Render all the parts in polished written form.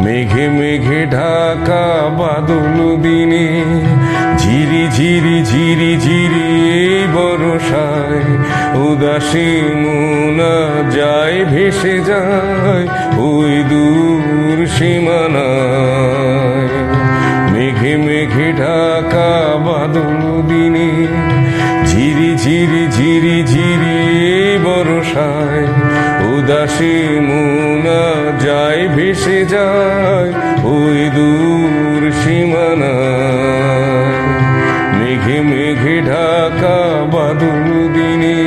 মেঘে মেঘে ঢাকা বাদল দিনে ঝিরি ঝিরি ঝিরি ঝিরি এই বর্ষায় উদাসী মোনা যায় ভেসে যায় ওই দূর সীমানায়। মেঘে মেঘে ঢাকা বাদল দিনে ঝিরি ঝিরি ঝিরি ঝিরি এই বর্ষায় উদাসী মোনা যায় ভেসে যায় ওই দূর সীমানায়। মেঘে মেঘে ঢাকা বাদল দিনে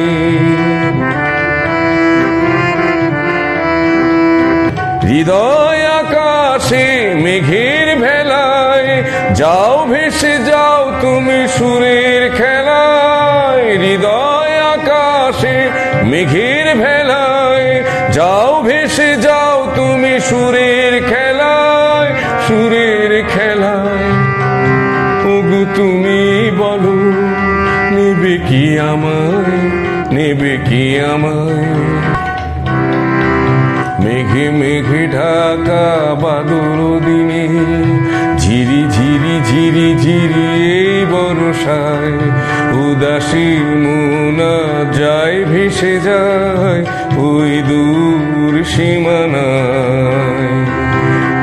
হৃদয় আকাশে মেঘের ভেলায় যাও ভেসে যাও তুমি সুরের খেলায়। হৃদয় আকাশে মেঘের ভেলায় যাও ভেসে যাও তুমি সুরের খেলায়, সুরের খেলায়। ওগো তুমি বলো নেবে কি আমায়, নেবে কি আমায়। মেঘে মেঘে ঢাকা বাদল দিনে ঝিরি ঝিরি ঝিরি ঝিরি এই বর্ষায় উদাসী মোনা যায় ভেসে যায় ওই দূর সীমানায়।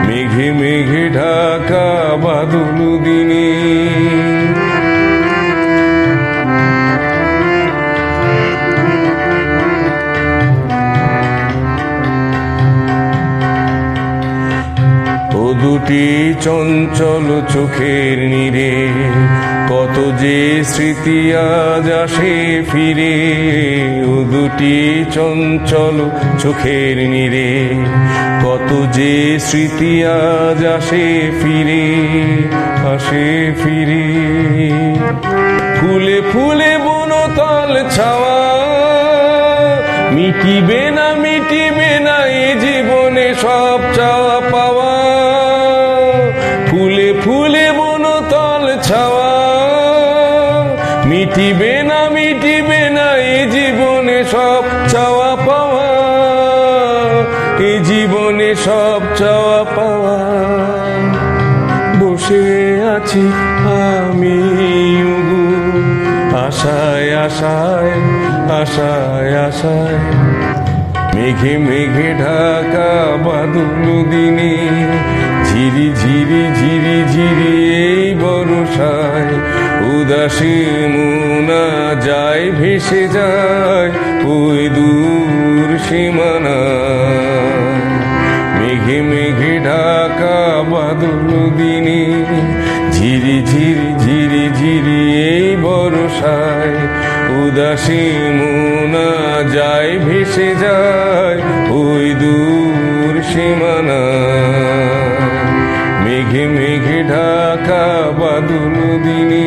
মেঘে মেঘে ঢাকা বাদল দিনে দুটি চঞ্চল চোখের নীরে কত যে স্মৃতি আজ আসে ফিরে। ও দুটি চঞ্চল চোখের নীরে কত যে স্মৃতি আজ আসে ফিরে, আসে ফিরে। ফুলে ফুলে বনতল ছাওয়া মিটিবে না, মিটিবে না এ জীবনে সব চাওয়া পাওয়া। ফুলে ফুলে বনতল ছাওয়া মিটিবে না, মিটিবে না এ জীবনে সব চাওয়া পাওয়া, এ জীবনে সব চাওয়া পাওয়া। বসে আছি আমি ওগো আশায় আশায়, আশায় আশায়। মেঘে মেঘে ঢাকা বাদল দিনে ঝিরি ঝিরি ঝিরি ঝিরি এই বর্ষায় উদাসী মোনা যায় ভেসে যায় ওই দূর সীমানায়। মেঘে মেঘে ঢাকা বাদল দিনে ঝিরি ঝিরি ঝিরি ঝিরি এই বর্ষায় উদাসী মোনা যায় ভেসে যায় ওই দূর সীমানায়। মেঘে মেঘে ঢাকা বাদল দিনে